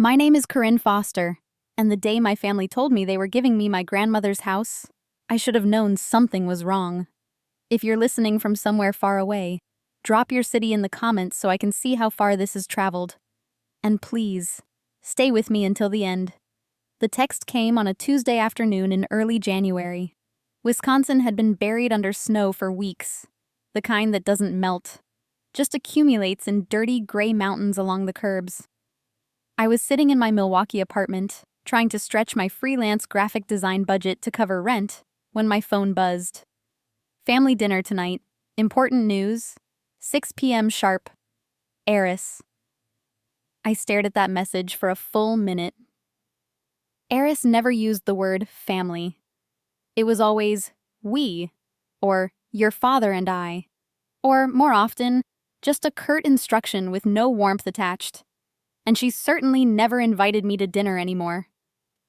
My name is Corinne Foster, and the day my family told me they were giving me my grandmother's house, I should have known something was wrong. If you're listening from somewhere far away, drop your city in the comments so I can see how far this has traveled. And please, stay with me until the end. The text came on a Tuesday afternoon in early January. Wisconsin had been buried under snow for weeks, the kind that doesn't melt, just accumulates in dirty gray mountains along the curbs. I was sitting in my Milwaukee apartment, trying to stretch my freelance graphic design budget to cover rent, when my phone buzzed. Family dinner tonight. Important news. 6 p.m. sharp. Eris. I stared at that message for a full minute. Eris never used the word family. It was always we, or your father and I, or more often, just a curt instruction with no warmth attached. And she certainly never invited me to dinner anymore.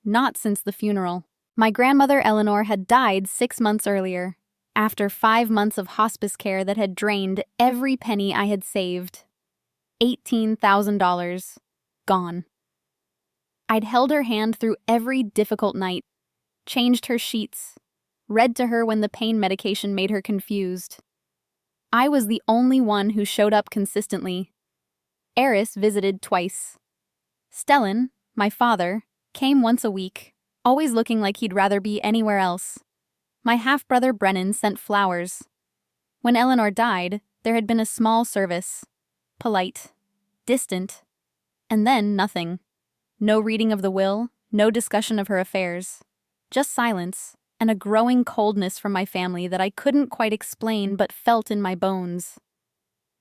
Not since the funeral. My grandmother Eleanor had died 6 months earlier, after 5 months of hospice care that had drained every penny I had saved. $18,000. Gone. I'd held her hand through every difficult night, changed her sheets, read to her when the pain medication made her confused. I was the only one who showed up consistently. Eris visited twice. Stellan, my father, came once a week, always looking like he'd rather be anywhere else. My half-brother Brennan sent flowers. When Eleanor died, there had been a small service. Polite, distant, and then nothing. No reading of the will, no discussion of her affairs. Just silence, and a growing coldness from my family that I couldn't quite explain but felt in my bones.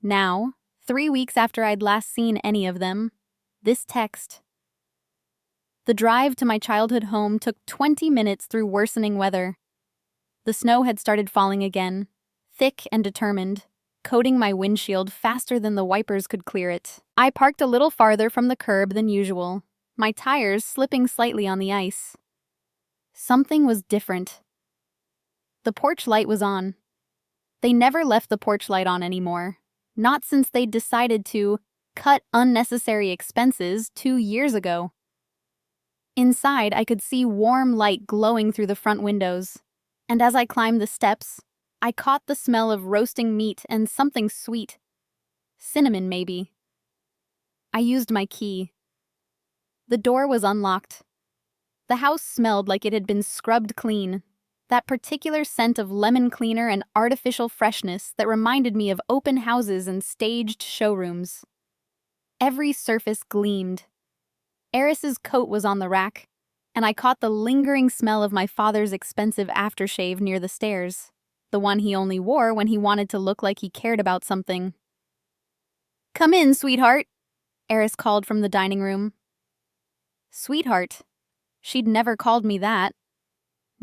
Now, 3 weeks after I'd last seen any of them, this text. The drive to my childhood home took 20 minutes through worsening weather. The snow had started falling again, thick and determined, coating my windshield faster than the wipers could clear it. I parked a little farther from the curb than usual, my tires slipping slightly on the ice. Something was different. The porch light was on. They never left the porch light on anymore. Not since they'd decided to cut unnecessary expenses 2 years ago. Inside, I could see warm light glowing through the front windows, and as I climbed the steps, I caught the smell of roasting meat and something sweet. Cinnamon, maybe. I used my key. The door was unlocked. The house smelled like it had been scrubbed clean. That particular scent of lemon cleaner and artificial freshness that reminded me of open houses and staged showrooms. Every surface gleamed. Eris's coat was on the rack, and I caught the lingering smell of my father's expensive aftershave near the stairs, the one he only wore when he wanted to look like he cared about something. "Come in, sweetheart," Eris called from the dining room. Sweetheart. She'd never called me that.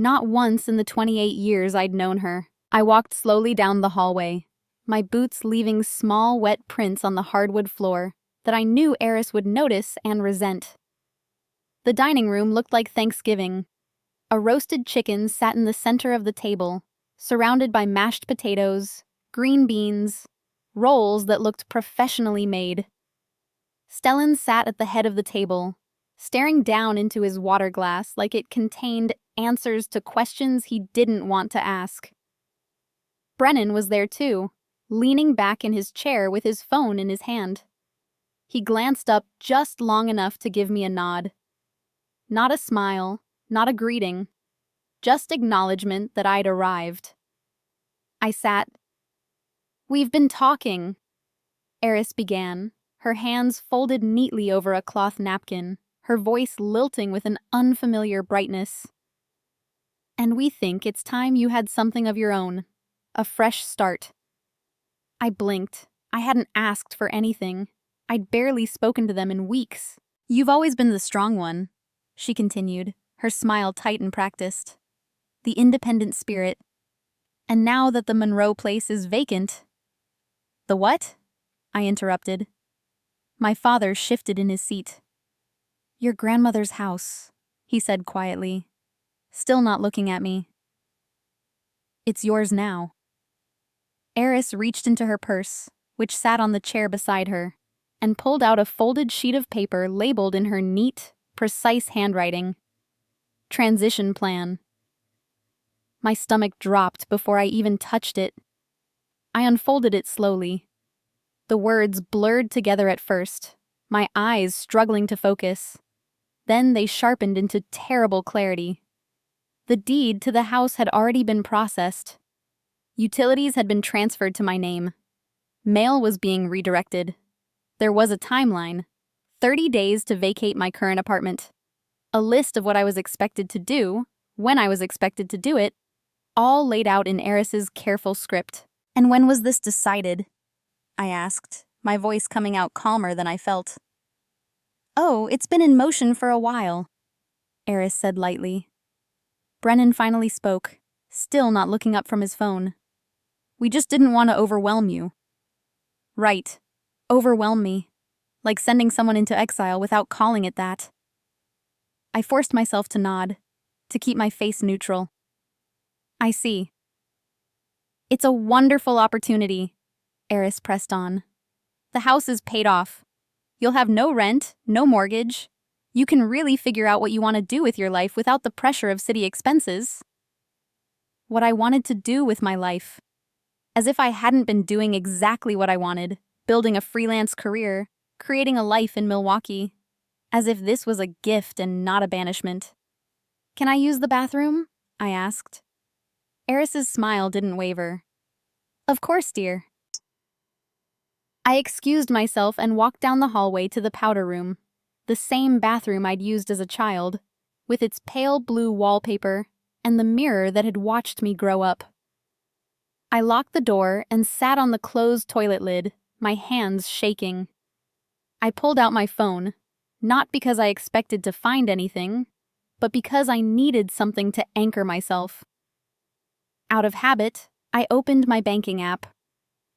Not once in the 28 years I'd known her. I walked slowly down the hallway, my boots leaving small, wet prints on the hardwood floor that I knew Eris would notice and resent. The dining room looked like Thanksgiving. A roasted chicken sat in the center of the table, surrounded by mashed potatoes, green beans, rolls that looked professionally made. Stellan sat at the head of the table, staring down into his water glass like it contained answers to questions he didn't want to ask. Brennan was there too, leaning back in his chair with his phone in his hand. He glanced up just long enough to give me a nod. Not a smile, not a greeting, just acknowledgement that I'd arrived. I sat. "We've been talking," Eris began, her hands folded neatly over a cloth napkin, her voice lilting with an unfamiliar brightness. "And we think it's time you had something of your own, a fresh start." I blinked. I hadn't asked for anything. I'd barely spoken to them in weeks. "You've always been the strong one," she continued, her smile tight and practiced. "The independent spirit. And now that the Monroe place is vacant—" "The what?" I interrupted. My father shifted in his seat. "Your grandmother's house," he said quietly, still not looking at me. "It's yours now." Eris reached into her purse, which sat on the chair beside her. and pulled out a folded sheet of paper labeled in her neat, precise handwriting. Transition plan. My stomach dropped before I even touched it. I unfolded it slowly. The words blurred together at first, my eyes struggling to focus. Then they sharpened into terrible clarity. The deed to the house had already been processed. Utilities had been transferred to my name. Mail was being redirected. There was a timeline. 30 days to vacate my current apartment. A list of what I was expected to do, when I was expected to do it, all laid out in Eris's careful script. "And when was this decided?" I asked, my voice coming out calmer than I felt. "Oh, it's been in motion for a while," Eris said lightly. Brennan finally spoke, still not looking up from his phone. "We just didn't want to overwhelm you." "Right. Overwhelm me. Like sending someone into exile without calling it that." I forced myself to nod, to keep my face neutral. "I see." "It's a wonderful opportunity," Eris pressed on. "The house is paid off. You'll have no rent, no mortgage. You can really figure out what you want to do with your life without the pressure of city expenses." What I wanted to do with my life. As if I hadn't been doing exactly what I wanted, building a freelance career, creating a life in Milwaukee. As if this was a gift and not a banishment. "Can I use the bathroom?" I asked. Eris's smile didn't waver. "Of course, dear." I excused myself and walked down the hallway to the powder room, the same bathroom I'd used as a child, with its pale blue wallpaper and the mirror that had watched me grow up. I locked the door and sat on the closed toilet lid, my hands shaking. I pulled out my phone, not because I expected to find anything, but because I needed something to anchor myself. Out of habit, I opened my banking app.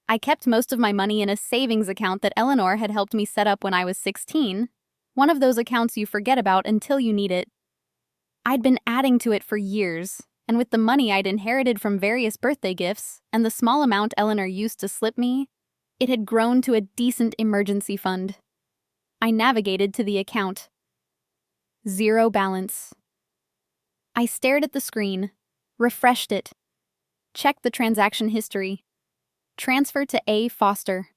I kept most of my money in a savings account that Eleanor had helped me set up when I was 16, one of those accounts you forget about until you need it. I'd been adding to it for years, and with the money I'd inherited from various birthday gifts and the small amount Eleanor used to slip me, it had grown to a decent emergency fund. I navigated to the account. Zero balance. I stared at the screen, refreshed it, checked the transaction history. Transfer to A. Foster.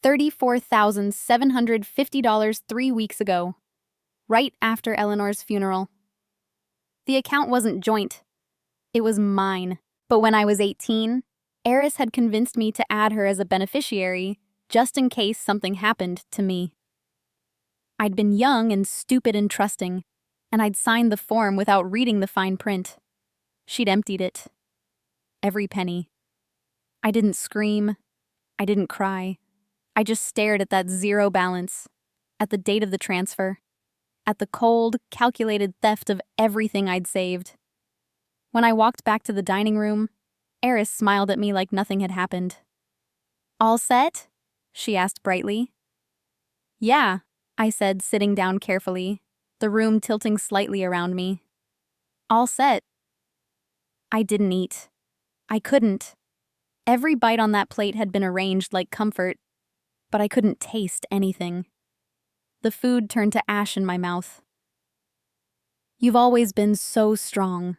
$34,750 3 weeks ago, right after Eleanor's funeral. The account wasn't joint. It was mine. But when I was 18, Eris had convinced me to add her as a beneficiary just in case something happened to me. I'd been young and stupid and trusting, and I'd signed the form without reading the fine print. She'd emptied it. Every penny. I didn't scream. I didn't cry. I just stared at that zero balance, at the date of the transfer, at the cold, calculated theft of everything I'd saved. When I walked back to the dining room, Eris smiled at me like nothing had happened. "All set?" she asked brightly. "Yeah," I said, sitting down carefully, the room tilting slightly around me. "All set." I didn't eat. I couldn't. Every bite on that plate had been arranged like comfort, but I couldn't taste anything. The food turned to ash in my mouth. "You've always been so strong,"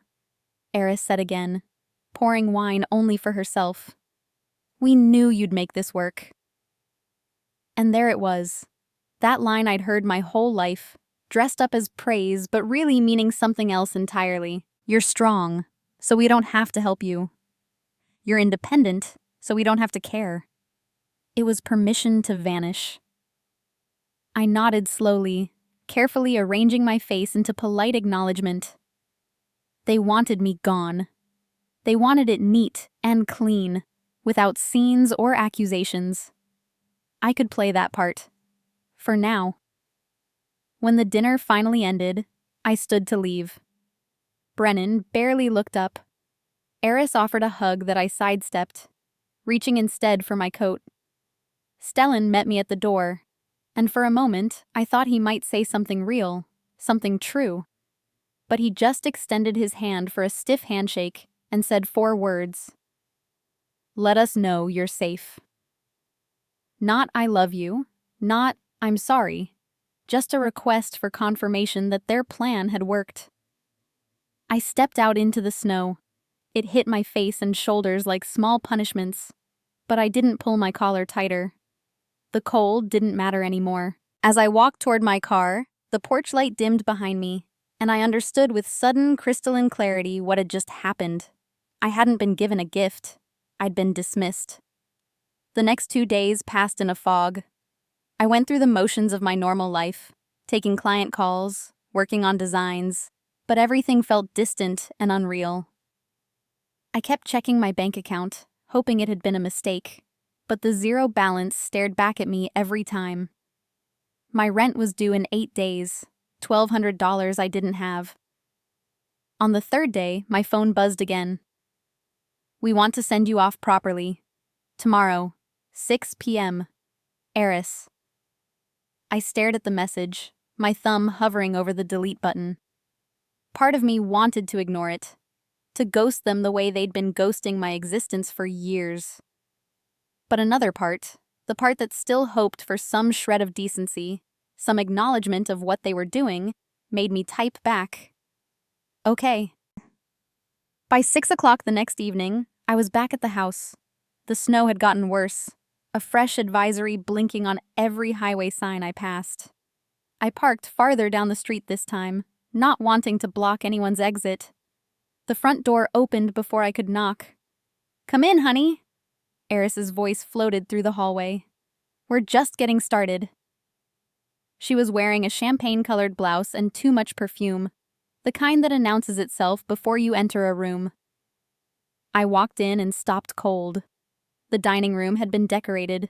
Eris said again, pouring wine only for herself. "We knew you'd make this work." And there it was, that line I'd heard my whole life, dressed up as praise but really meaning something else entirely. "You're strong, so we don't have to help you. You're independent, so we don't have to care." It was permission to vanish. I nodded slowly, carefully arranging my face into polite acknowledgement. They wanted me gone. They wanted it neat and clean, without scenes or accusations. I could play that part. For now. When the dinner finally ended, I stood to leave. Brennan barely looked up. Eris offered a hug that I sidestepped, reaching instead for my coat. Stellan met me at the door, and for a moment I thought he might say something real, something true. But he just extended his hand for a stiff handshake and said 4 words. "Let us know you're safe." Not "I love you," Not, "I'm sorry," just a request for confirmation that their plan had worked. I stepped out into the snow. It hit my face and shoulders like small punishments, but I didn't pull my collar tighter. The cold didn't matter anymore. As I walked toward my car, the porch light dimmed behind me, and I understood with sudden crystalline clarity what had just happened. I hadn't been given a gift. I'd been dismissed. The next 2 days passed in a fog. I went through the motions of my normal life, taking client calls, working on designs, but everything felt distant and unreal. I kept checking my bank account, hoping it had been a mistake, but the zero balance stared back at me every time. My rent was due in 8 days, $1,200 I didn't have. On the third day, my phone buzzed again. "We want to send you off properly. Tomorrow, 6 p.m. Eris." I stared at the message, my thumb hovering over the delete button. Part of me wanted to ignore it, to ghost them the way they'd been ghosting my existence for years. But another part, the part that still hoped for some shred of decency, some acknowledgement of what they were doing, made me type back, "Okay." By 6 o'clock the next evening, I was back at the house. The snow had gotten worse, a fresh advisory blinking on every highway sign I passed. I parked farther down the street this time, not wanting to block anyone's exit. The front door opened before I could knock. "Come in, honey." Eris's voice floated through the hallway. "We're just getting started." She was wearing a champagne-colored blouse and too much perfume, the kind that announces itself before you enter a room. I walked in and stopped cold. The dining room had been decorated.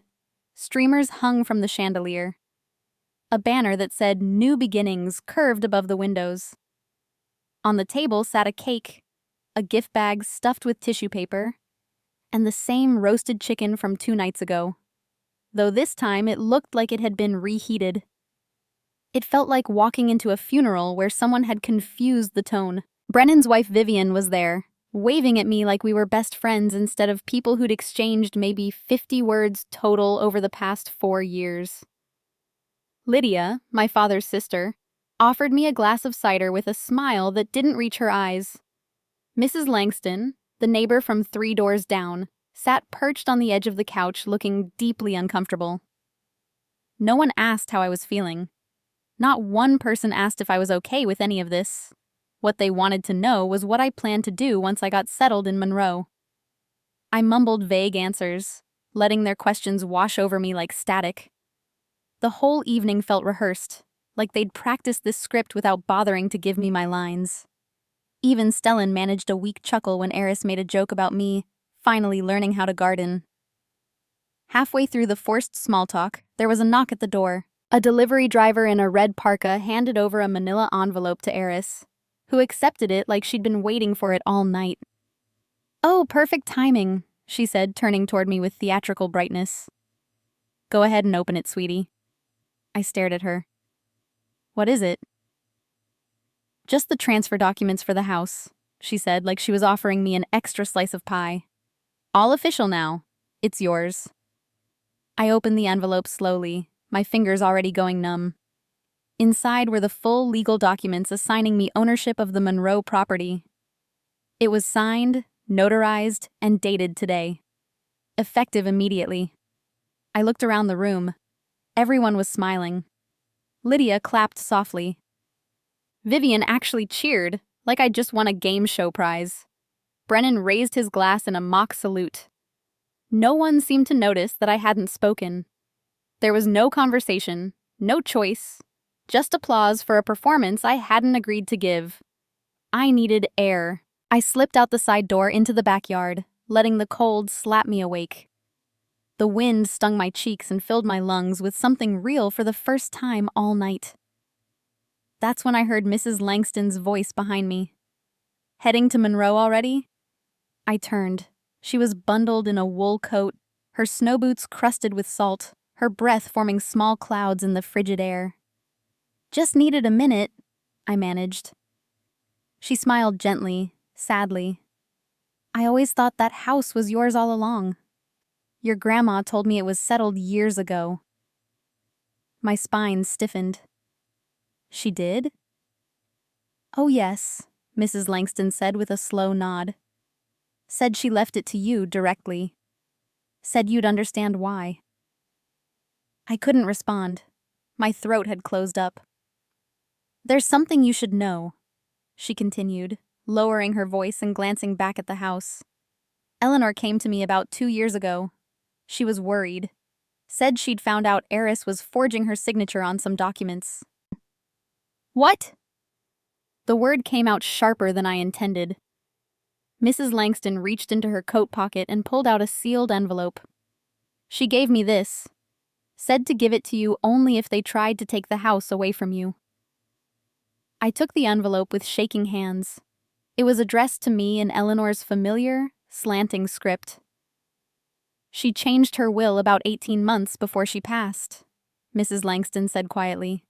Streamers hung from the chandelier. A banner that said "New Beginnings" curved above the windows. On the table sat a cake, a gift bag stuffed with tissue paper, and the same roasted chicken from 2 nights ago, though this time it looked like it had been reheated. It felt like walking into a funeral where someone had confused the tone. Brennan's wife Vivian was there, waving at me like we were best friends instead of people who'd exchanged maybe 50 words total over the past 4 years. Lydia, my father's sister, offered me a glass of cider with a smile that didn't reach her eyes. Mrs. Langston, the neighbor from 3 doors down, sat perched on the edge of the couch looking deeply uncomfortable. No one asked how I was feeling. Not one person asked if I was okay with any of this. What they wanted to know was what I planned to do once I got settled in Monroe. I mumbled vague answers, letting their questions wash over me like static. The whole evening felt rehearsed, like they'd practiced this script without bothering to give me my lines. Even Stellan managed a weak chuckle when Eris made a joke about me finally learning how to garden. Halfway through the forced small talk, there was a knock at the door. A delivery driver in a red parka handed over a manila envelope to Eris, who accepted it like she'd been waiting for it all night. "Oh, perfect timing," she said, turning toward me with theatrical brightness. "Go ahead and open it, sweetie." I stared at her. "What is it?" "Just the transfer documents for the house," she said, like she was offering me an extra slice of pie. "All official now. It's yours." I opened the envelope slowly, my fingers already going numb. Inside were the full legal documents assigning me ownership of the Monroe property. It was signed, notarized, and dated today. Effective immediately. I looked around the room. Everyone was smiling. Lydia clapped softly. Vivian actually cheered, like I'd just won a game show prize. Brennan raised his glass in a mock salute. No one seemed to notice that I hadn't spoken. There was no conversation, no choice, just applause for a performance I hadn't agreed to give. I needed air. I slipped out the side door into the backyard, letting the cold slap me awake. The wind stung my cheeks and filled my lungs with something real for the first time all night. That's when I heard Mrs. Langston's voice behind me. "Heading to Monroe already?" I turned. She was bundled in a wool coat, her snow boots crusted with salt, her breath forming small clouds in the frigid air. "Just needed a minute," I managed. She smiled gently, sadly. "I always thought that house was yours all along. Your grandma told me it was settled years ago." My spine stiffened. She did? Oh, yes, Mrs. Langston said with a slow nod. Said she left it to you directly. Said you'd understand why. I couldn't respond. My throat had closed up. There's something you should know, she continued, lowering her voice and glancing back at the house. Eleanor came to me about 2 years ago. She was worried. Said she'd found out Eris was forging her signature on some documents. What? The word came out sharper than I intended. Mrs. Langston reached into her coat pocket and pulled out a sealed envelope. She gave me this. Said to give it to you only if they tried to take the house away from you. I took the envelope with shaking hands. It was addressed to me in Eleanor's familiar, slanting script. She changed her will about 18 months before she passed, Mrs. Langston said quietly.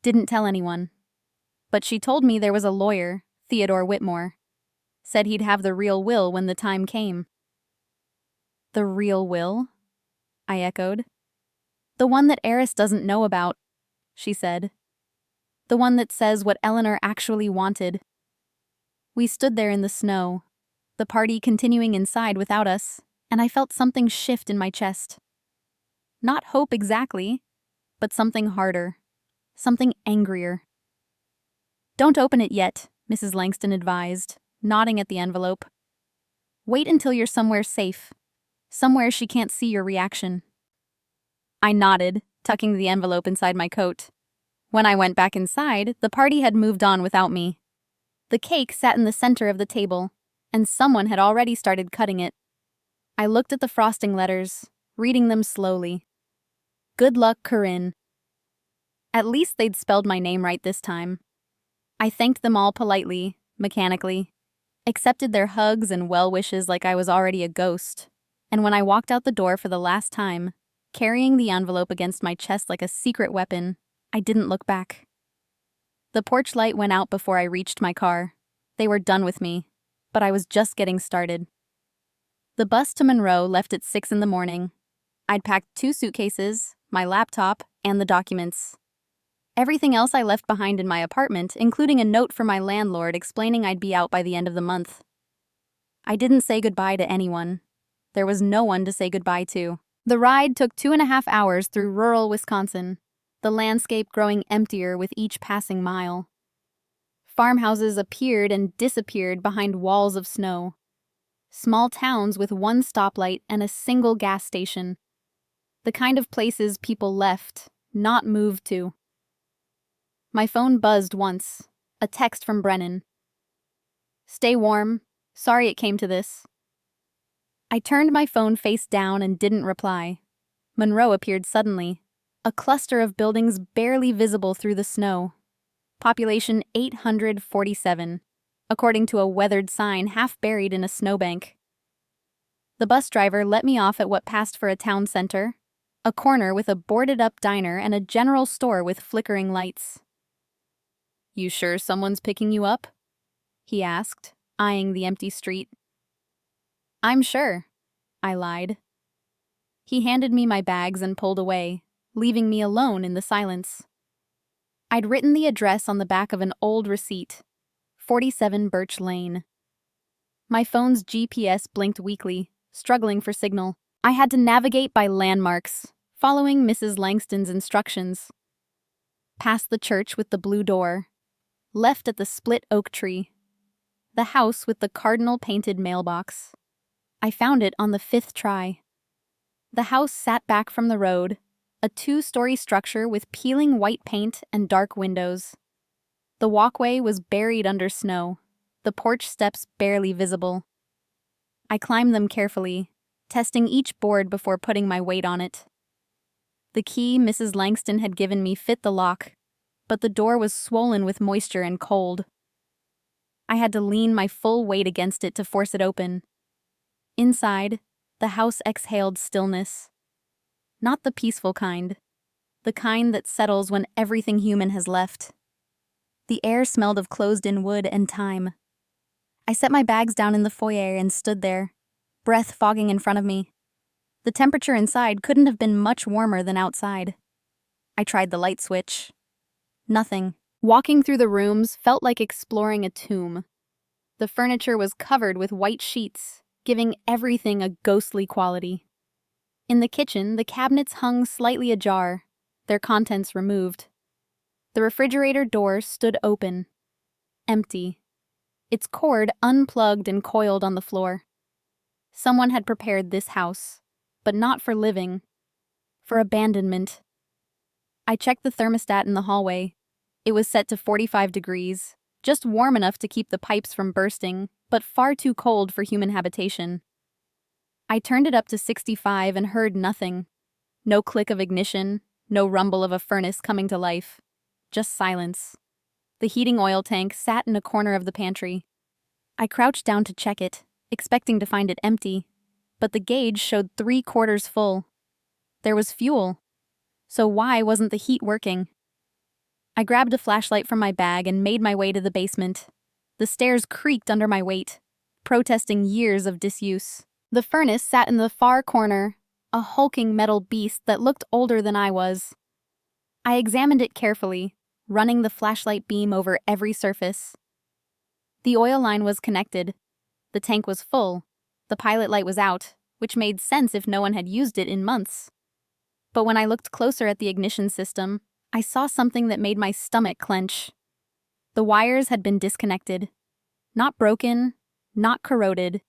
Didn't tell anyone. But she told me there was a lawyer, Theodore Whitmore. Said he'd have the real will when the time came. The real will? I echoed. The one that Eris doesn't know about, she said. The one that says what Eleanor actually wanted. We stood there in the snow, the party continuing inside without us, and I felt something shift in my chest. Not hope exactly, but something harder, something angrier. Don't open it yet, Mrs. Langston advised, nodding at the envelope. Wait until you're somewhere safe, somewhere she can't see your reaction. I nodded, tucking the envelope inside my coat. When I went back inside, the party had moved on without me. The cake sat in the center of the table, and someone had already started cutting it. I looked at the frosting letters, reading them slowly. Good luck, Corinne. At least they'd spelled my name right this time. I thanked them all politely, mechanically, accepted their hugs and well wishes like I was already a ghost, and when I walked out the door for the last time, carrying the envelope against my chest like a secret weapon, I didn't look back. The porch light went out before I reached my car. They were done with me, but I was just getting started. The bus to Monroe left at 6 in the morning. I'd packed 2 suitcases, my laptop, and the documents. Everything else I left behind in my apartment, including a note from my landlord explaining I'd be out by the end of the month. I didn't say goodbye to anyone. There was no one to say goodbye to. The ride took 2.5 hours through rural Wisconsin, the landscape growing emptier with each passing mile. Farmhouses appeared and disappeared behind walls of snow. Small towns with one stoplight and a single gas station. The kind of places people left, not moved to. My phone buzzed once, a text from Brennan. Stay warm. Sorry it came to this. I turned my phone face down and didn't reply. Monroe appeared suddenly, a cluster of buildings barely visible through the snow. Population 847, according to a weathered sign half buried in a snowbank. The bus driver let me off at what passed for a town center, a corner with a boarded-up diner and a general store with flickering lights. You sure someone's picking you up? He asked, eyeing the empty street. I'm sure, I lied. He handed me my bags and pulled away, leaving me alone in the silence. I'd written the address on the back of an old receipt, 47 Birch Lane. My phone's GPS blinked weakly, struggling for signal. I had to navigate by landmarks, following Mrs. Langston's instructions. Past the church with the blue door, left at the split oak tree, the house with the cardinal-painted mailbox. I found it on the 5th try. The house sat back from the road, a 2-story structure with peeling white paint and dark windows. The walkway was buried under snow, the porch steps barely visible. I climbed them carefully, testing each board before putting my weight on it. The key Mrs. Langston had given me fit the lock, but the door was swollen with moisture and cold. I had to lean my full weight against it to force it open. Inside, the house exhaled stillness. Not the peaceful kind, the kind that settles when everything human has left. The air smelled of closed-in wood and time. I set my bags down in the foyer and stood there, breath fogging in front of me. The temperature inside couldn't have been much warmer than outside. I tried the light switch. Nothing. Walking through the rooms felt like exploring a tomb. The furniture was covered with white sheets, giving everything a ghostly quality. In the kitchen, the cabinets hung slightly ajar, their contents removed. The refrigerator door stood open, empty, its cord unplugged and coiled on the floor. Someone had prepared this house, but not for living, for abandonment. I checked the thermostat in the hallway. It was set to 45 degrees, just warm enough to keep the pipes from bursting, but far too cold for human habitation. I turned it up to 65 and heard nothing. No click of ignition, no rumble of a furnace coming to life. Just silence. The heating oil tank sat in a corner of the pantry. I crouched down to check it, expecting to find it empty, but the gauge showed 3/4 full. There was fuel. So why wasn't the heat working? I grabbed a flashlight from my bag and made my way to the basement. The stairs creaked under my weight, protesting years of disuse. The furnace sat in the far corner, a hulking metal beast that looked older than I was. I examined it carefully, running the flashlight beam over every surface. The oil line was connected. The tank was full. The pilot light was out, which made sense if no one had used it in months. But when I looked closer at the ignition system, I saw something that made my stomach clench. The wires had been disconnected. Not broken, not corroded.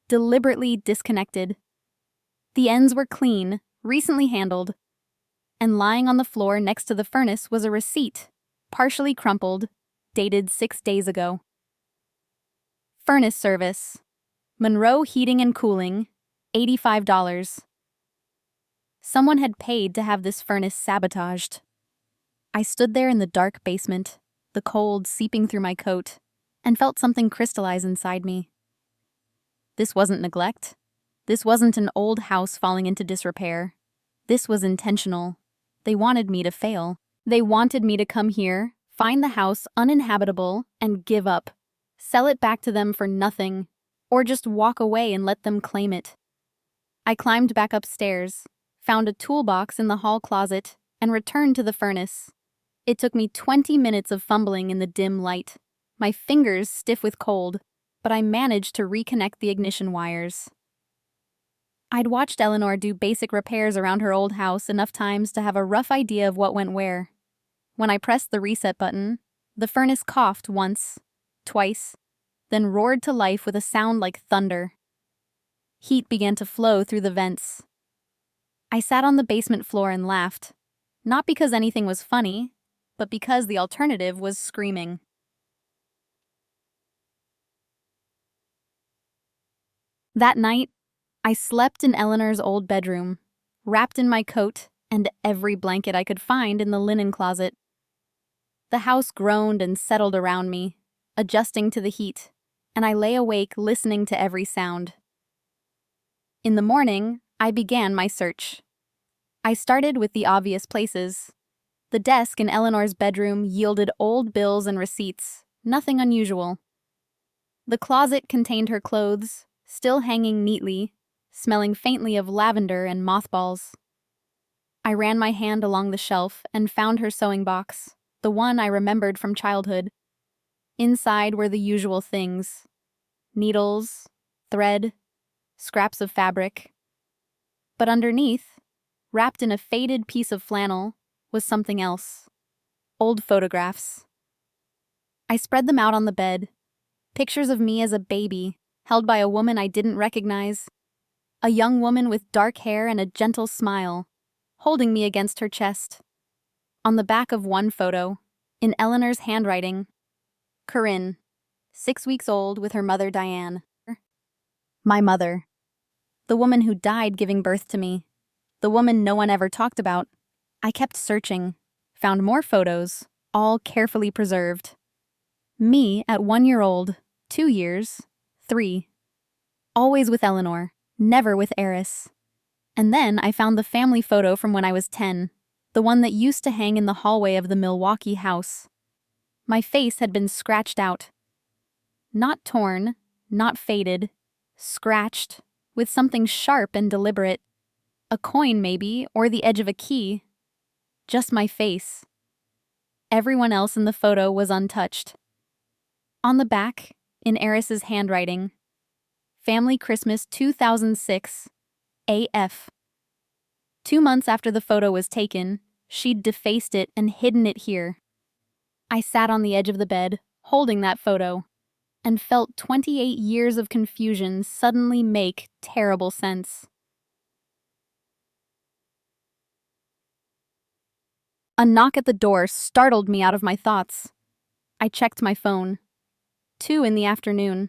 Deliberately disconnected. The ends were clean, recently handled. And lying on the floor next to the furnace was a receipt, partially crumpled, dated 6 days ago. Furnace service. Monroe Heating and Cooling, $85. Someone had paid to have this furnace sabotaged. I stood there in the dark basement, the cold seeping through my coat, and felt something crystallize inside me. This wasn't neglect. This wasn't an old house falling into disrepair. This was intentional. They wanted me to fail. They wanted me to come here, find the house uninhabitable, and give up. Sell it back to them for nothing, or just walk away and let them claim it. I climbed back upstairs, found a toolbox in the hall closet, and returned to the furnace. It took me 20 minutes of fumbling in the dim light, my fingers stiff with cold, but I managed to reconnect the ignition wires. I'd watched Eleanor do basic repairs around her old house enough times to have a rough idea of what went where. When I pressed the reset button, the furnace coughed once, twice, then roared to life with a sound like thunder. Heat began to flow through the vents. I sat on the basement floor and laughed, not because anything was funny, but because the alternative was screaming. That night, I slept in Eleanor's old bedroom, wrapped in my coat and every blanket I could find in the linen closet. The house groaned and settled around me, adjusting to the heat, and I lay awake listening to every sound. In the morning, I began my search. I started with the obvious places. The desk in Eleanor's bedroom yielded old bills and receipts, nothing unusual. The closet contained her clothes, still hanging neatly, smelling faintly of lavender and mothballs. I ran my hand along the shelf and found her sewing box, the one I remembered from childhood. Inside were the usual things: needles, thread, scraps of fabric. But underneath, wrapped in a faded piece of flannel, was something else. Old photographs. I spread them out on the bed. Pictures of me as a baby, held by a woman I didn't recognize. A young woman with dark hair and a gentle smile, holding me against her chest. On the back of one photo, in Eleanor's handwriting, Corinne, 6 weeks old with her mother Diane. My mother. The woman who died giving birth to me. The woman no one ever talked about. I kept searching, found more photos, all carefully preserved. Me at 1 year old, 2 years, 3. Always with Eleanor, never with Eris. And then I found the family photo from when I was 10, the one that used to hang in the hallway of the Milwaukee house. My face had been scratched out. Not torn, not faded, scratched, with something sharp and deliberate. A coin maybe, or the edge of a key. just my face. Everyone else in the photo was untouched. On the back, in Eris's handwriting, Family Christmas 2006, AF. 2 months after the photo was taken, she'd defaced it and hidden it here. I sat on the edge of the bed, holding that photo, and felt 28 years of confusion suddenly make terrible sense. A knock at the door startled me out of my thoughts. I checked my phone. 2 in the afternoon.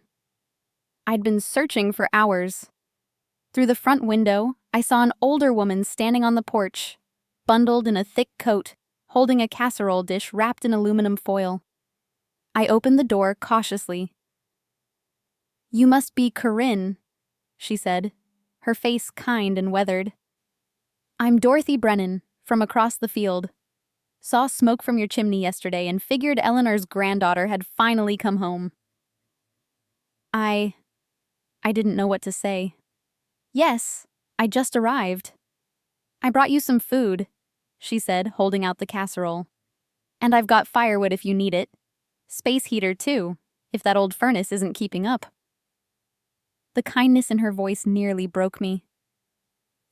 I'd been searching for hours. Through the front window, I saw an older woman standing on the porch, bundled in a thick coat, holding a casserole dish wrapped in aluminum foil. I opened the door cautiously. "You must be Corinne," she said, her face kind and weathered. "I'm Dorothy Brennan, from across the field. Saw smoke from your chimney yesterday and figured Eleanor's granddaughter had finally come home." I didn't know what to say. "Yes, I just arrived." "I brought you some food," she said, holding out the casserole. "And I've got firewood if you need it. Space heater, too, if that old furnace isn't keeping up." The kindness in her voice nearly broke me.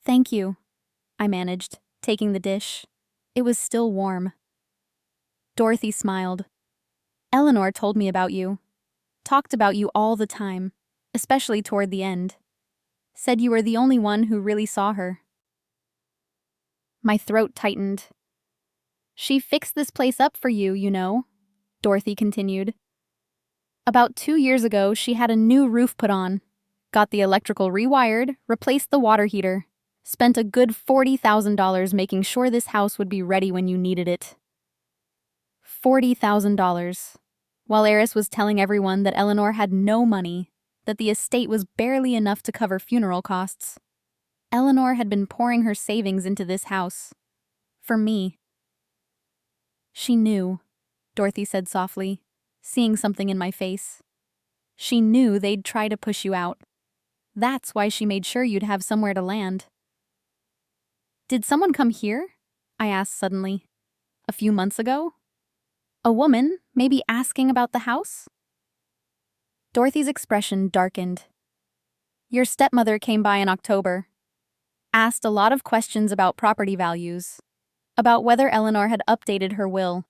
"Thank you," I managed, taking the dish. It was still warm. Dorothy smiled. "Eleanor told me about you. Talked about you all the time, especially toward the end. Said you were the only one who really saw her." My throat tightened. "She fixed this place up for you, you know," Dorothy continued. "About 2 years ago, she had a new roof put on. Got the electrical rewired, replaced the water heater. Spent a good $40,000 making sure this house would be ready when you needed it." $40,000. While Eris was telling everyone that Eleanor had no money, that the estate was barely enough to cover funeral costs. Eleanor had been pouring her savings into this house. For me. "She knew," Dorothy said softly, seeing something in my face. "She knew they'd try to push you out. That's why she made sure you'd have somewhere to land." "Did someone come here?" I asked suddenly. "A few months ago? A woman, maybe asking about the house?" Dorothy's expression darkened. "Your stepmother came by in October. Asked a lot of questions about property values, about whether Eleanor had updated her will.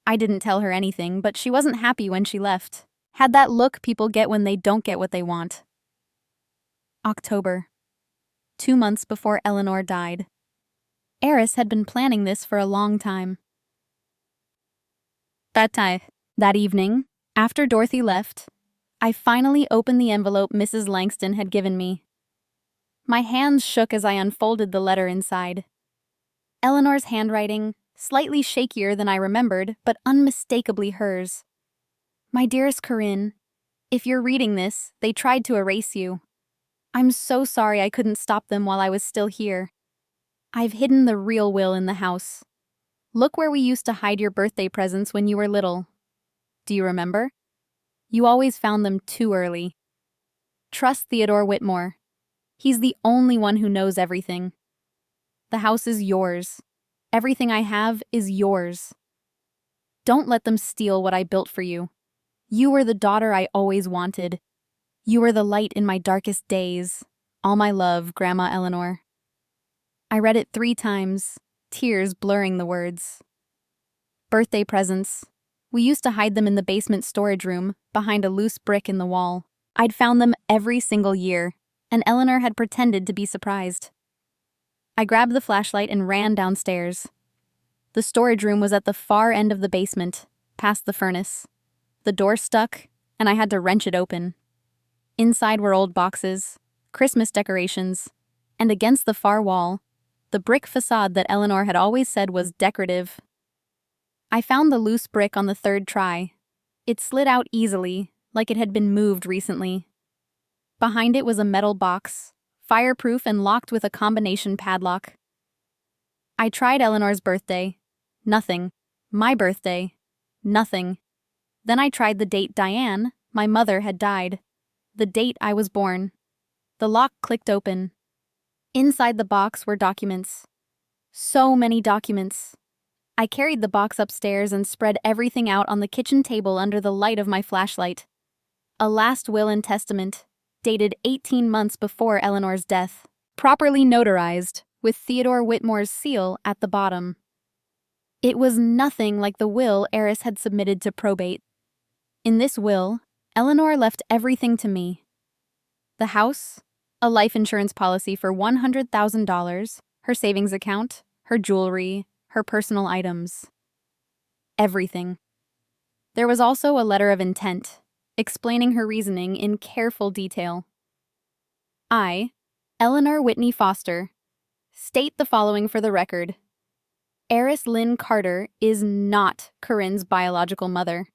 I didn't tell her anything, but she wasn't happy when she left. Had that look people get when they don't get what they want." October. 2 months before Eleanor died. Eris had been planning this for a long time. That evening, after Dorothy left, I finally opened the envelope Mrs. Langston had given me. My hands shook as I unfolded the letter inside. Eleanor's handwriting, slightly shakier than I remembered, but unmistakably hers. "My dearest Corinne, if you're reading this, they tried to erase you. I'm so sorry I couldn't stop them while I was still here. I've hidden the real will in the house. Look where we used to hide your birthday presents when you were little. Do you remember? You always found them too early. Trust Theodore Whitmore. He's the only one who knows everything. The house is yours. Everything I have is yours. Don't let them steal what I built for you. You were the daughter I always wanted. You were the light in my darkest days. All my love, Grandma Eleanor." I read it 3 times, tears blurring the words. Birthday presents. We used to hide them in the basement storage room, behind a loose brick in the wall. I'd found them every single year, and Eleanor had pretended to be surprised. I grabbed the flashlight and ran downstairs. The storage room was at the far end of the basement, past the furnace. The door stuck, and I had to wrench it open. Inside were old boxes, Christmas decorations, and against the far wall, the brick facade that Eleanor had always said was decorative. I found the loose brick on the 3rd try. It slid out easily, like it had been moved recently. Behind it was a metal box, fireproof and locked with a combination padlock. I tried Eleanor's birthday. Nothing. My birthday. Nothing. Then I tried the date Diane, my mother, had died. The date I was born. The lock clicked open. Inside the box were documents. So many documents. I carried the box upstairs and spread everything out on the kitchen table under the light of my flashlight. A last will and testament, dated 18 months before Eleanor's death, properly notarized, with Theodore Whitmore's seal at the bottom. It was nothing like the will Eris had submitted to probate. In this will, Eleanor left everything to me. The house, a life insurance policy for $100,000, her savings account, her jewelry, her personal items. Everything. There was also a letter of intent, explaining her reasoning in careful detail. I, Eleanor Whitney Foster, state the following for the record. Eris Lynn Carter is not Corinne's biological mother.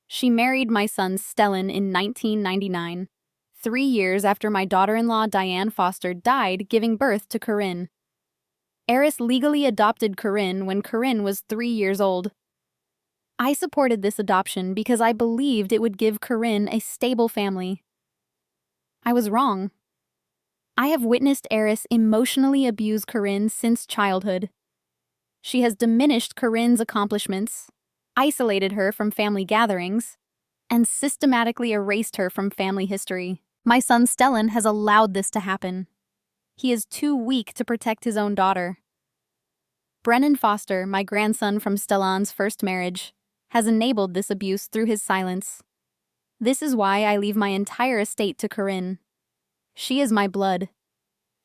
She married my son Stellan in 1999, 3 years after my daughter-in-law Diane Foster died giving birth to Corinne. Eris legally adopted Corinne when Corinne was 3 years old. I supported this adoption because I believed it would give Corinne a stable family. I was wrong. I have witnessed Eris emotionally abuse Corinne since childhood. She has diminished Corinne's accomplishments, isolated her from family gatherings, and systematically erased her from family history. My son Stellan has allowed this to happen. He is too weak to protect his own daughter. Brennan Foster, my grandson from Stellan's first marriage, has enabled this abuse through his silence. This is why I leave my entire estate to Corinne. She is my blood.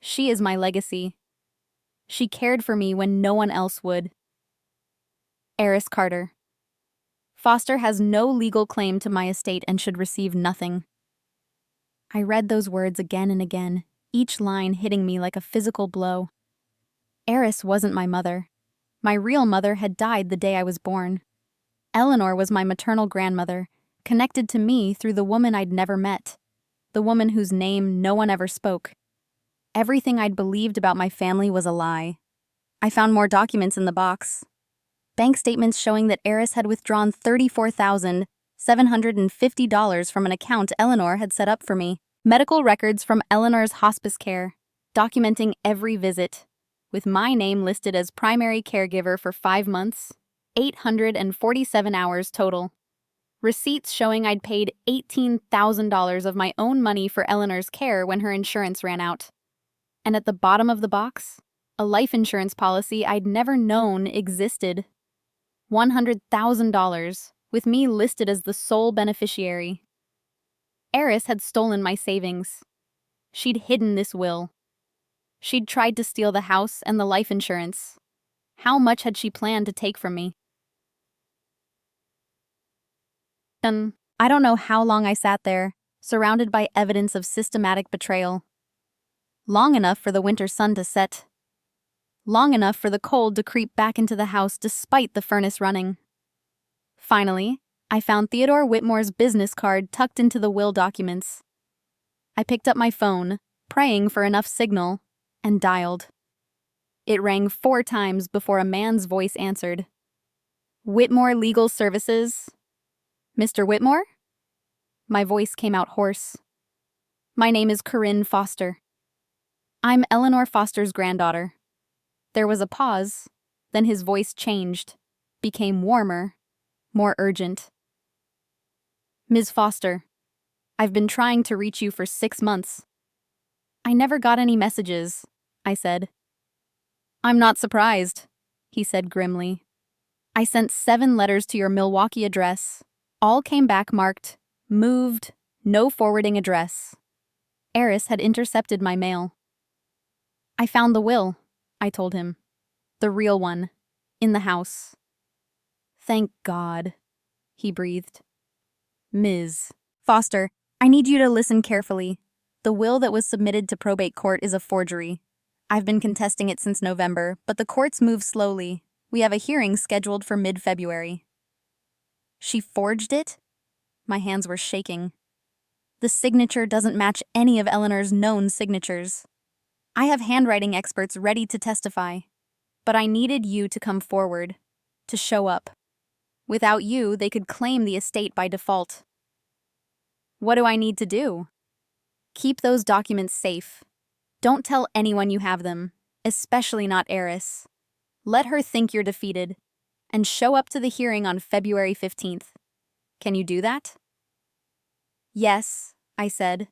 She is my legacy. She cared for me when no one else would. Eris Carter. Foster has no legal claim to my estate and should receive nothing. I read those words again and again, each line hitting me like a physical blow. Eris wasn't my mother. My real mother had died the day I was born. Eleanor was my maternal grandmother, connected to me through the woman I'd never met, the woman whose name no one ever spoke. Everything I'd believed about my family was a lie. I found more documents in the box. Bank statements showing that Eris had withdrawn $34,750 from an account Eleanor had set up for me. Medical records from Eleanor's hospice care, documenting every visit, with my name listed as primary caregiver for 5 months, 847 hours total. Receipts showing I'd paid $18,000 of my own money for Eleanor's care when her insurance ran out. And at the bottom of the box, a life insurance policy I'd never known existed. $100,000, with me listed as the sole beneficiary. Eris had stolen my savings. She'd hidden this will. She'd tried to steal the house and the life insurance. How much had she planned to take from me? I don't know how long I sat there, surrounded by evidence of systematic betrayal. Long enough for the winter sun to set. Long enough for the cold to creep back into the house despite the furnace running. Finally, I found Theodore Whitmore's business card tucked into the will documents. I picked up my phone, praying for enough signal, and dialed. It rang 4 times before a man's voice answered. Whitmore Legal Services? Mr. Whitmore? My voice came out hoarse. My name is Corinne Foster. I'm Eleanor Foster's granddaughter. There was a pause, then his voice changed, became warmer, more urgent. Ms. Foster, I've been trying to reach you for 6 months. I never got any messages, I said. I'm not surprised, he said grimly. I sent 7 letters to your Milwaukee address. All came back marked, moved, no forwarding address. Eris had intercepted my mail. I found the will, I told him. The real one, in the house. Thank God, he breathed. Ms. Foster, I need you to listen carefully. The will that was submitted to probate court is a forgery. I've been contesting it since November, but the courts move slowly. We have a hearing scheduled for mid-February. She forged it? My hands were shaking. The signature doesn't match any of Eleanor's known signatures. I have handwriting experts ready to testify, but I needed you to come forward, to show up. Without you, they could claim the estate by default. What do I need to do? Keep those documents safe. Don't tell anyone you have them, especially not Eris. Let her think you're defeated, and show up to the hearing on February 15th. Can you do that? Yes, I said.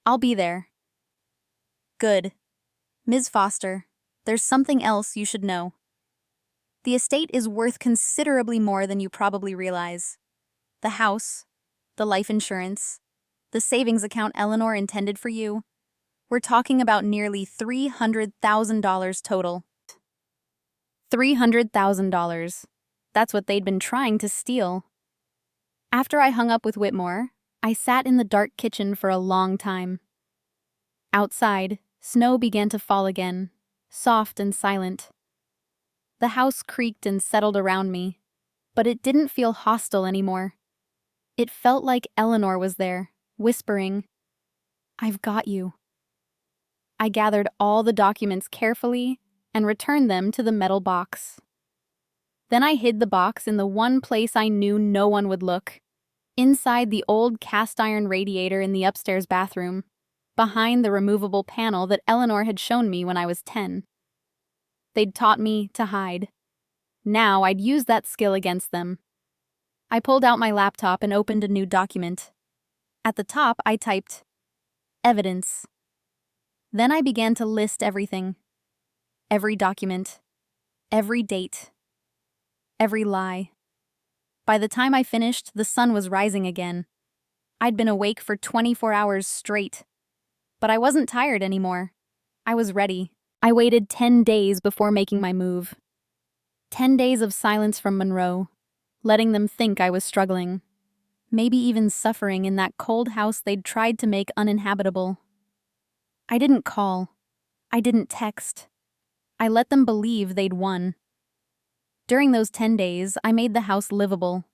I'll be there. Good. Ms. Foster, there's something else you should know. The estate is worth considerably more than you probably realize. The house, the life insurance, the savings account Eleanor intended for you. We're talking about nearly $300,000 total. $300,000. That's what they'd been trying to steal. After I hung up with Whitmore, I sat in the dark kitchen for a long time. Outside, snow began to fall again, soft and silent. The house creaked and settled around me, but it didn't feel hostile anymore. It felt like Eleanor was there, whispering, "I've got you." I gathered all the documents carefully and returned them to the metal box. Then I hid the box in the one place I knew no one would look, inside the old cast-iron radiator in the upstairs bathroom, behind the removable panel that Eleanor had shown me when I was 10. They'd taught me to hide. Now I'd use that skill against them. I pulled out my laptop and opened a new document. At the top, I typed, "Evidence." Then I began to list everything. Every document. Every date. Every lie. By the time I finished, the sun was rising again. I'd been awake for 24 hours straight. But I wasn't tired anymore. I was ready. I waited 10 days before making my move. 10 days of silence from Monroe, letting them think I was struggling. Maybe even suffering in that cold house they'd tried to make uninhabitable. I didn't call. I didn't text. I let them believe they'd won. During those 10 days, I made the house livable.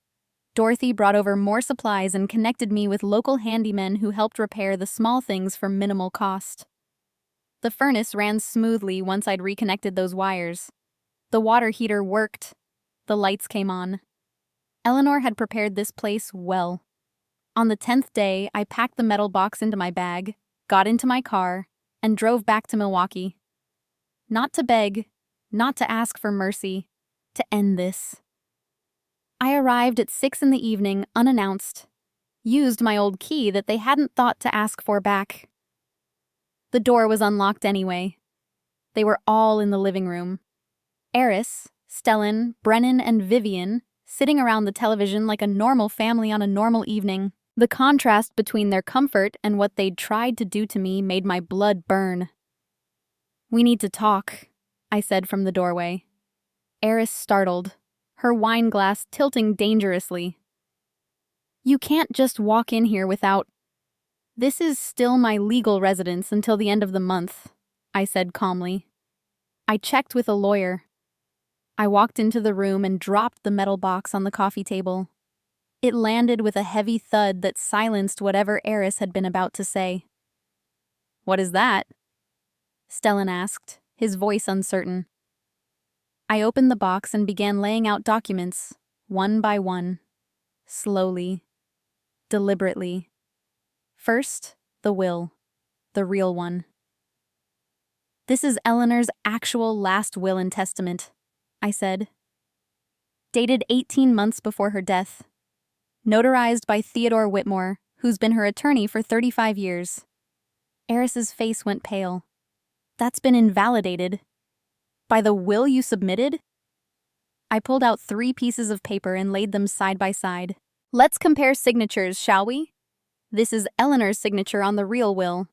Dorothy brought over more supplies and connected me with local handymen who helped repair the small things for minimal cost. The furnace ran smoothly once I'd reconnected those wires. The water heater worked. The lights came on. Eleanor had prepared this place well. On the 10th day, I packed the metal box into my bag, got into my car, and drove back to Milwaukee. Not to beg, not to ask for mercy, to end this. I arrived at 6 in the evening unannounced, used my old key that they hadn't thought to ask for back. The door was unlocked anyway. They were all in the living room. Eris, Stellan, Brennan, and Vivian sitting around the television like a normal family on a normal evening. The contrast between their comfort and what they'd tried to do to me made my blood burn. "We need to talk," I said from the doorway. Eris startled, her wine glass tilting dangerously. "You can't just walk in here without—" "This is still my legal residence until the end of the month," I said calmly. I checked with a lawyer. I walked into the room and dropped the metal box on the coffee table. It landed with a heavy thud that silenced whatever Eris had been about to say. "What is that?" Stellan asked, his voice uncertain. I opened the box and began laying out documents, one by one, slowly, deliberately. First, the will, the real one. "This is Eleanor's actual last will and testament," I said. "Dated 18 months before her death. Notarized by Theodore Whitmore, who's been her attorney for 35 years. Eris's face went pale. "That's been invalidated. By the will you submitted?" I pulled out 3 pieces of paper and laid them side by side. "Let's compare signatures, shall we? This is Eleanor's signature on the real will.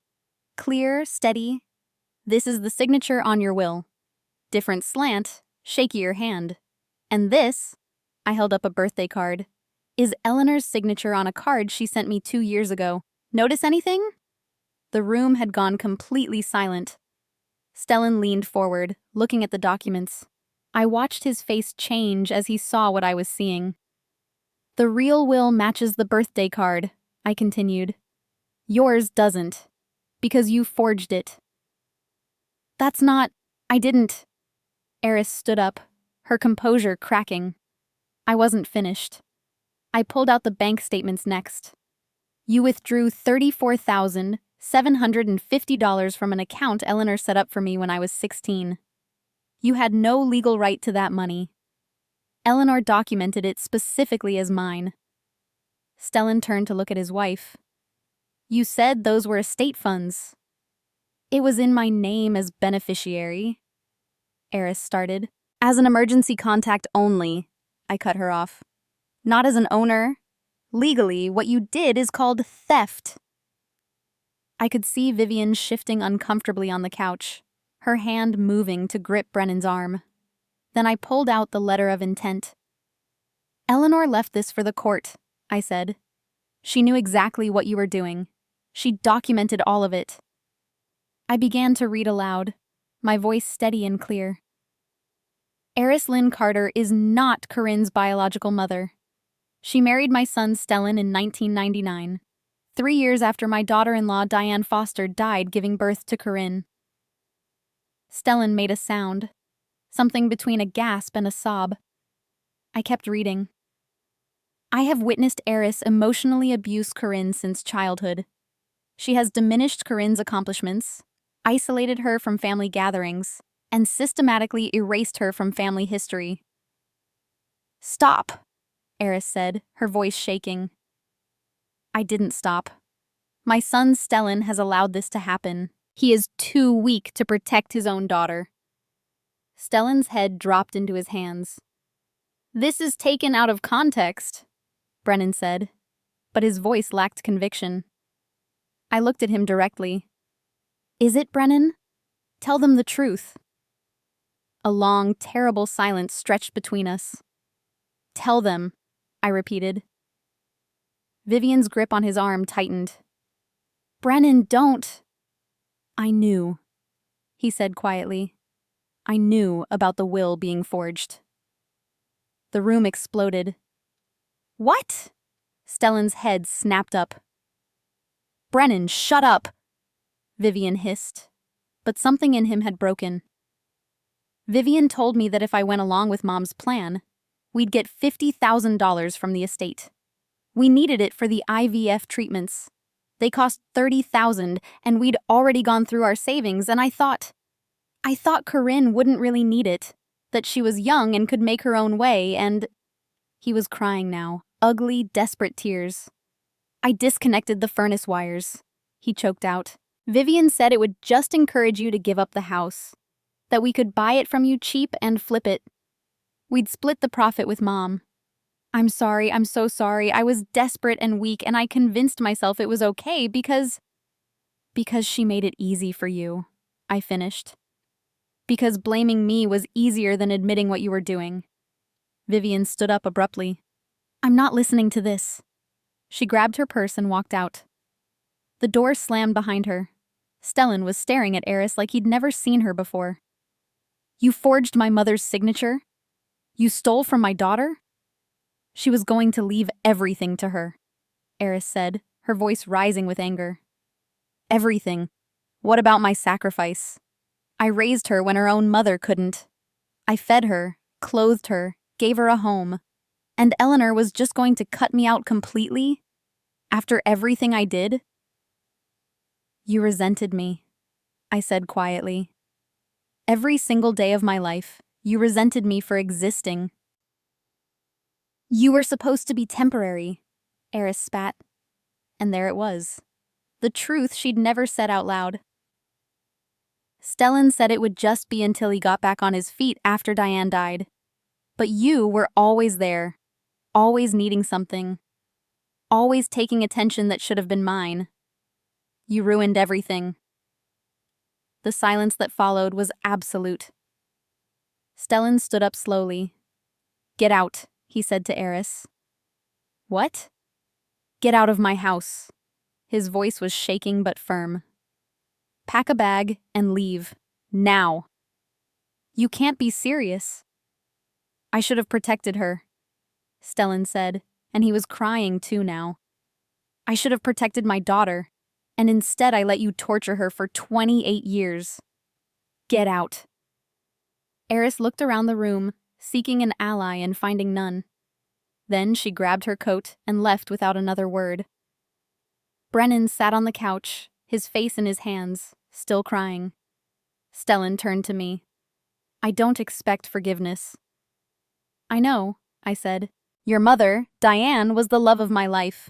Clear, steady. This is the signature on your will. Different slant, shakier hand. And this," I held up a birthday card, "is Eleanor's signature on a card she sent me 2 years ago. Notice anything?" The room had gone completely silent. Stellan leaned forward, looking at the documents. I watched his face change as he saw what I was seeing. "The real will matches the birthday card," I continued. "Yours doesn't, because you forged it." "That's not— I didn't." Eris stood up, her composure cracking. I wasn't finished. I pulled out the bank statements next. "You withdrew $750 from an account Eleanor set up for me when I was 16. You had no legal right to that money. Eleanor documented it specifically as mine. Stellan turned to look at his wife. You said those were estate funds. It was in my name as beneficiary. Eris started. As an emergency contact only, I cut her off. Not as an owner. Legally, what you did is called theft. I could see Vivian shifting uncomfortably on the couch, her hand moving to grip Brennan's arm. Then I pulled out the letter of intent. Eleanor left this for the court, I said. She knew exactly what you were doing. She documented all of it. I began to read aloud, my voice steady and clear. Eris Lynn Carter is not Corinne's biological mother. She married my son Stellan in 1999, 3 years after my daughter-in-law Diane Foster died giving birth to Corinne. Stellan made a sound, something between a gasp and a sob. I kept reading. I have witnessed Eris emotionally abuse Corinne since childhood. She has diminished Corinne's accomplishments, isolated her from family gatherings, and systematically erased her from family history. Stop, Eris said, her voice shaking. I didn't stop. My son Stellan has allowed this to happen. He is too weak to protect his own daughter. Stellan's head dropped into his hands. This is taken out of context, Brennan said, but his voice lacked conviction. I looked at him directly. Is it, Brennan? Tell them the truth. A long, terrible silence stretched between us. Tell them, I repeated. Vivian's grip on his arm tightened. Brennan, don't. I knew, he said quietly. I knew about the will being forged. The room exploded. What? Stellan's head snapped up. Brennan, shut up, Vivian hissed, but something in him had broken. Vivian told me that if I went along with Mom's plan, we'd get $50,000 from the estate. We needed it for the IVF treatments. They cost $30,000, and we'd already gone through our savings, and I thought Corinne wouldn't really need it, that she was young and could make her own way, and... He was crying now, ugly, desperate tears. I disconnected the furnace wires, he choked out. Vivian said it would just encourage you to give up the house, that we could buy it from you cheap and flip it. We'd split the profit with Mom. I'm sorry, I'm so sorry. I was desperate and weak, and I convinced myself it was okay because she made it easy for you, I finished. Because blaming me was easier than admitting what you were doing. Vivian stood up abruptly. I'm not listening to this. She grabbed her purse and walked out. The door slammed behind her. Stellan was staring at Eris like he'd never seen her before. You forged my mother's signature? You stole from my daughter? She was going to leave everything to her, Eris said, her voice rising with anger. Everything. What about my sacrifice? I raised her when her own mother couldn't. I fed her, clothed her, gave her a home. And Eleanor was just going to cut me out completely? After everything I did? You resented me, I said quietly. Every single day of my life, you resented me for existing. You were supposed to be temporary, Eris spat. And there it was. The truth she'd never said out loud. Stellan said it would just be until he got back on his feet after Diane died. But you were always there, always needing something, always taking attention that should have been mine. You ruined everything. The silence that followed was absolute. Stellan stood up slowly. Get out, he said to Eris. What? Get out of my house. His voice was shaking but firm. Pack a bag and leave. Now. You can't be serious. I should have protected her, Stellan said, and he was crying too now. I should have protected my daughter, and instead I let you torture her for 28 years. Get out. Eris looked around the room, seeking an ally and finding none. Then she grabbed her coat and left without another word. Brennan sat on the couch, his face in his hands, still crying. Stellan turned to me. I don't expect forgiveness. I know, I said. Your mother, Diane, was the love of my life.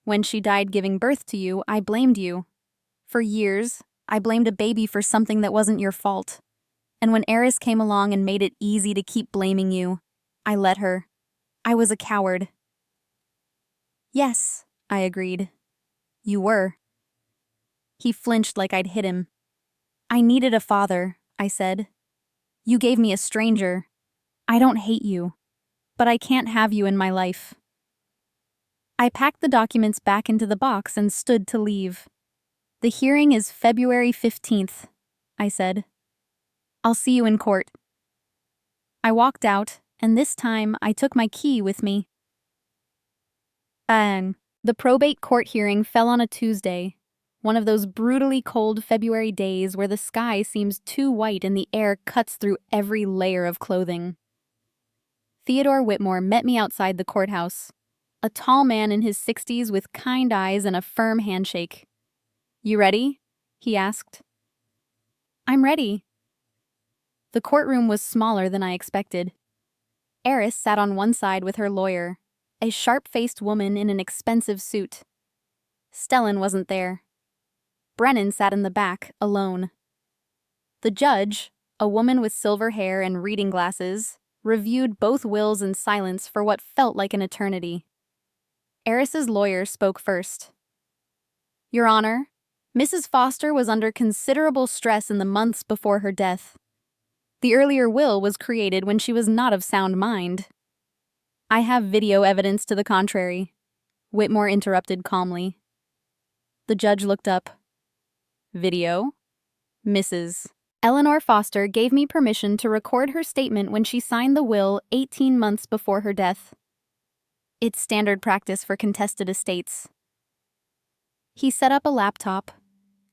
When she died giving birth to you, I blamed you. For years, I blamed a baby for something that wasn't your fault. And when Eris came along and made it easy to keep blaming you, I let her. I was a coward. Yes, I agreed. You were. He flinched like I'd hit him. I needed a father, I said. You gave me a stranger. I don't hate you, but I can't have you in my life. I packed the documents back into the box and stood to leave. The hearing is February 15th, I said. I'll see you in court. I walked out, and this time I took my key with me. The probate court hearing fell on a Tuesday, one of those brutally cold February days where the sky seems too white and the air cuts through every layer of clothing. Theodore Whitmore met me outside the courthouse, a tall man in his 60s with kind eyes and a firm handshake. You ready? He asked. I'm ready. The courtroom was smaller than I expected. Eris sat on one side with her lawyer, a sharp-faced woman in an expensive suit. Stellan wasn't there. Brennan sat in the back, alone. The judge, a woman with silver hair and reading glasses, reviewed both wills in silence for what felt like an eternity. Eris's lawyer spoke first. Your Honor, Mrs. Foster was under considerable stress in the months before her death. The earlier will was created when she was not of sound mind. I have video evidence to the contrary, Whitmore interrupted calmly. The judge looked up. Video? Mrs. Eleanor Foster gave me permission to record her statement when she signed the will 18 months before her death. It's standard practice for contested estates. He set up a laptop,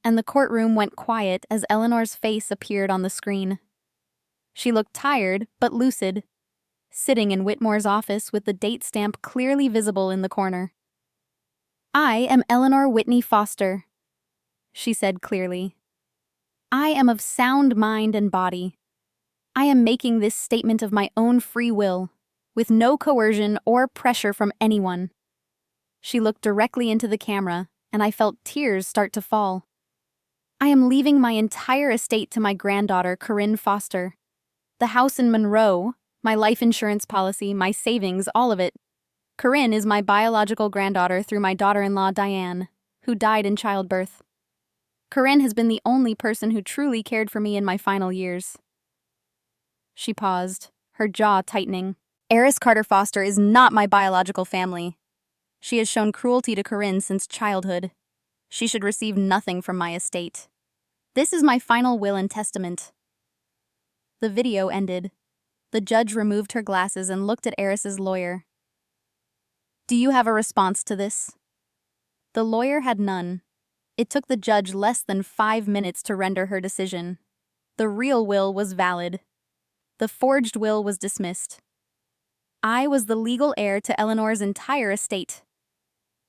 and the courtroom went quiet as Eleanor's face appeared on the screen. She looked tired, but lucid, sitting in Whitmore's office with the date stamp clearly visible in the corner. I am Eleanor Whitney Foster, she said clearly. I am of sound mind and body. I am making this statement of my own free will, with no coercion or pressure from anyone. She looked directly into the camera, and I felt tears start to fall. I am leaving my entire estate to my granddaughter, Corinne Foster. The house in Monroe, my life insurance policy, my savings, all of it. Corinne is my biological granddaughter through my daughter-in-law, Diane, who died in childbirth. Corinne has been the only person who truly cared for me in my final years. She paused, her jaw tightening. Eris Carter Foster is not my biological family. She has shown cruelty to Corinne since childhood. She should receive nothing from my estate. This is my final will and testament. The video ended. The judge removed her glasses and looked at Eris's lawyer. Do you have a response to this? The lawyer had none. It took the judge less than 5 minutes to render her decision. The real will was valid. The forged will was dismissed. I was the legal heir to Eleanor's entire estate.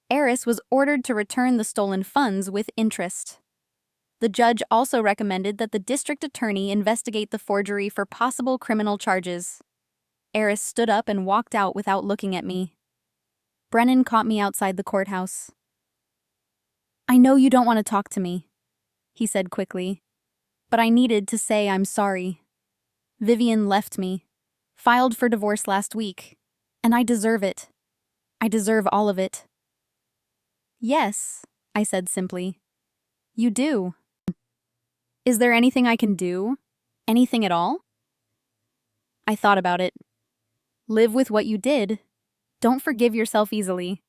Eris was ordered to return the stolen funds with interest. The judge also recommended that the district attorney investigate the forgery for possible criminal charges. Eris stood up and walked out without looking at me. Brennan caught me outside the courthouse. I know you don't want to talk to me, he said quickly, but I needed to say I'm sorry. Vivian left me, filed for divorce last week, and I deserve it. I deserve all of it. Yes, I said simply. You do. Is there anything I can do? Anything at all? I thought about it. Live with what you did. Don't forgive yourself easily.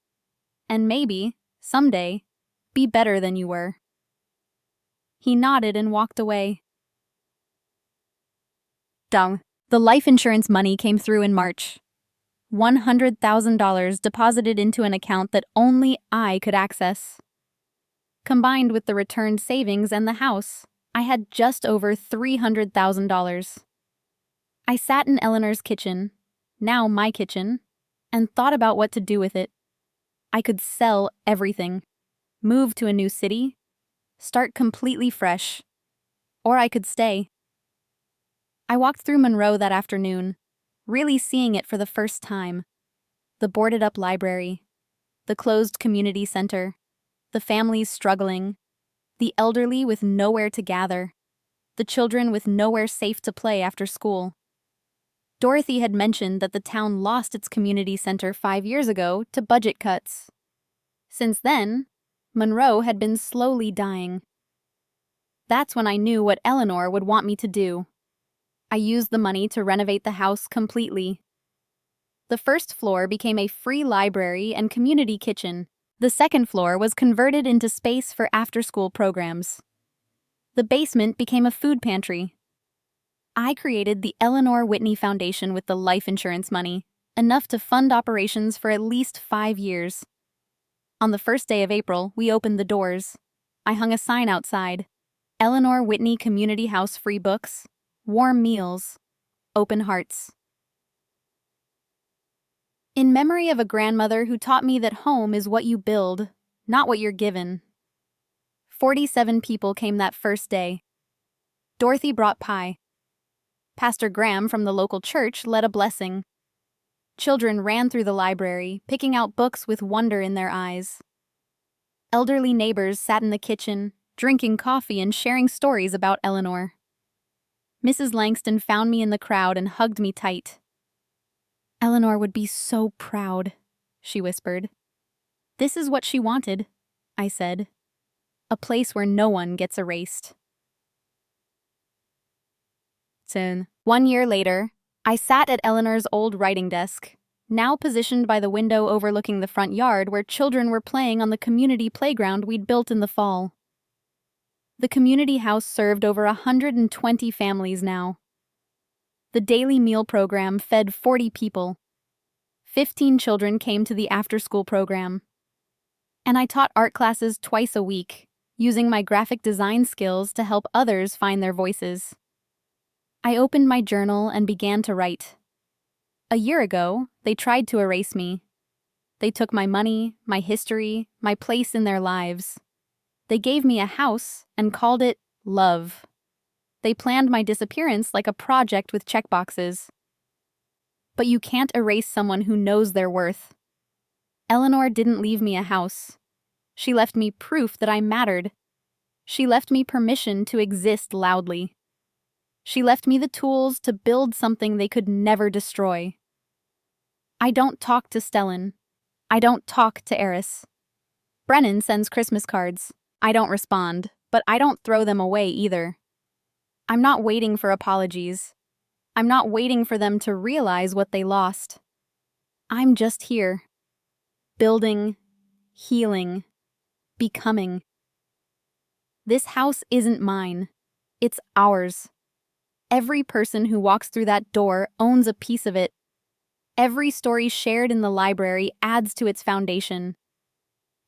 And maybe, someday, be better than you were. He nodded and walked away. The life insurance money came through in March. $100,000 deposited into an account that only I could access. Combined with the returned savings and the house, I had just over $300,000. I sat in Eleanor's kitchen, now my kitchen, and thought about what to do with it. I could sell everything, move to a new city, start completely fresh. Or I could stay. I walked through Monroe that afternoon, really seeing it for the first time. The boarded-up library, the closed community center, the families struggling, the elderly with nowhere to gather, the children with nowhere safe to play after school. Dorothy had mentioned that the town lost its community center 5 years ago to budget cuts. Since then, Monroe had been slowly dying. That's when I knew what Eleanor would want me to do. I used the money to renovate the house completely. The first floor became a free library and community kitchen. The second floor was converted into space for after-school programs. The basement became a food pantry. I created the Eleanor Whitney Foundation with the life insurance money, enough to fund operations for at least 5 years. On the first day of April, we opened the doors. I hung a sign outside. Eleanor Whitney Community House free books, warm meals, open hearts. In memory of a grandmother who taught me that home is what you build, not what you're given. 47 people came that first day. Dorothy brought pie. Pastor Graham from the local church led a blessing. Children ran through the library, picking out books with wonder in their eyes. Elderly neighbors sat in the kitchen, drinking coffee and sharing stories about Eleanor. Mrs. Langston found me in the crowd and hugged me tight. Eleanor would be so proud, she whispered. This is what she wanted, I said. A place where no one gets erased. Soon. 1 year later, I sat at Eleanor's old writing desk, now positioned by the window overlooking the front yard where children were playing on the community playground we'd built in the fall. The community house served over 120 families now. The daily meal program fed 40 people. 15 children came to the after-school program. And I taught art classes twice a week, using my graphic design skills to help others find their voices. I opened my journal and began to write. A year ago, they tried to erase me. They took my money, my history, my place in their lives. They gave me a house and called it love. They planned my disappearance like a project with checkboxes. But you can't erase someone who knows their worth. Eleanor didn't leave me a house. She left me proof that I mattered. She left me permission to exist loudly. She left me the tools to build something they could never destroy. I don't talk to Stellan. I don't talk to Eris. Brennan sends Christmas cards. I don't respond, but I don't throw them away either. I'm not waiting for apologies. I'm not waiting for them to realize what they lost. I'm just here. Building, healing, becoming. This house isn't mine. It's ours. Every person who walks through that door owns a piece of it. Every story shared in the library adds to its foundation.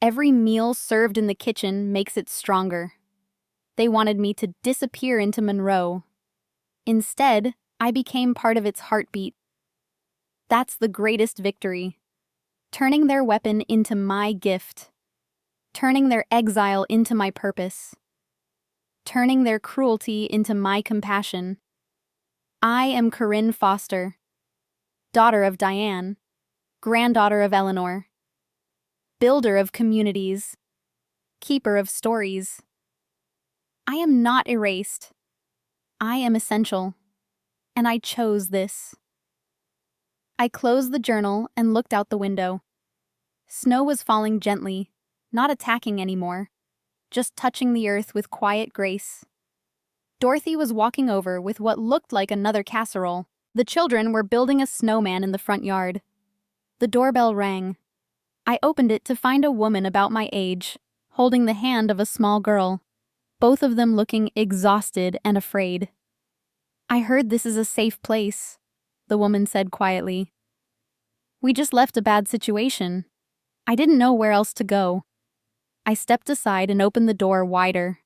Every meal served in the kitchen makes it stronger. They wanted me to disappear into Monroe. Instead, I became part of its heartbeat. That's the greatest victory. Turning their weapon into my gift. Turning their exile into my purpose. Turning their cruelty into my compassion. I am Corinne Foster, daughter of Diane, granddaughter of Eleanor, builder of communities, keeper of stories. I am not erased. I am essential, and I chose this. I closed the journal and looked out the window. Snow was falling gently, not attacking anymore, just touching the earth with quiet grace. Dorothy was walking over with what looked like another casserole. The children were building a snowman in the front yard. The doorbell rang. I opened it to find a woman about my age, holding the hand of a small girl, both of them looking exhausted and afraid. I heard this is a safe place, the woman said quietly. We just left a bad situation. I didn't know where else to go. I stepped aside and opened the door wider.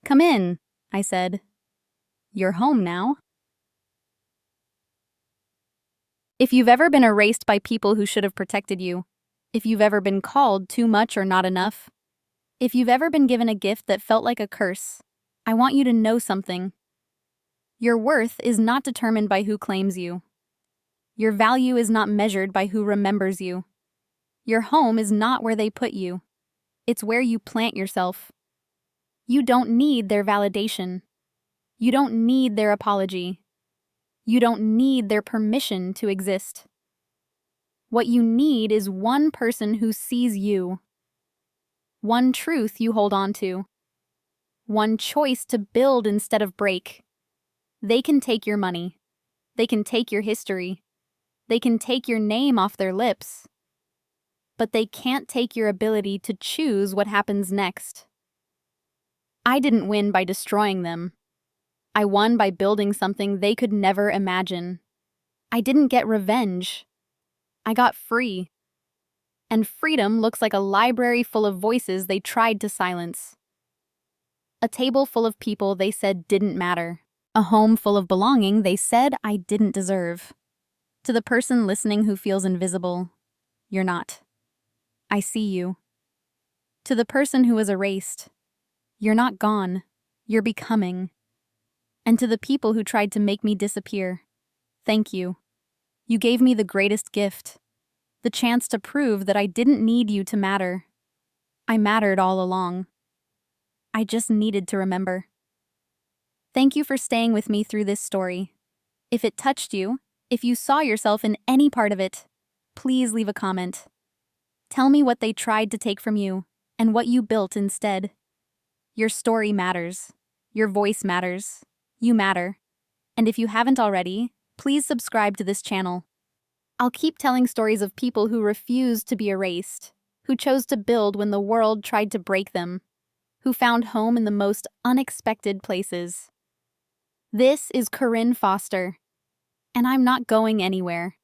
Come in, I said. You're home now. If you've ever been erased by people who should have protected you, if you've ever been called too much or not enough, If you've ever been given a gift that felt like a curse, I want you to know something. Your worth is not determined by who claims you. Your value is not measured by who remembers you. Your home is not where they put you. It's where you plant yourself. You don't need their validation. You don't need their apology. You don't need their permission to exist. What you need is one person who sees you. One truth you hold on to. One choice to build instead of break. They can take your money. They can take your history. They can take your name off their lips. But they can't take your ability to choose what happens next. I didn't win by destroying them. I won by building something they could never imagine. I didn't get revenge. I got free. And freedom looks like a library full of voices they tried to silence. A table full of people they said didn't matter. A home full of belonging they said I didn't deserve. To the person listening who feels invisible, you're not. I see you. To the person who is erased, you're not gone, you're becoming. And to the people who tried to make me disappear, thank you. You gave me the greatest gift, the chance to prove that I didn't need you to matter. I mattered all along. I just needed to remember. Thank you for staying with me through this story. If it touched you, if you saw yourself in any part of it, please leave a comment. Tell me what they tried to take from you and what you built instead. Your story matters. Your voice matters. You matter. And if you haven't already, please subscribe to this channel. I'll keep telling stories of people who refused to be erased, who chose to build when the world tried to break them, who found home in the most unexpected places. This is Corinne Foster, and I'm not going anywhere.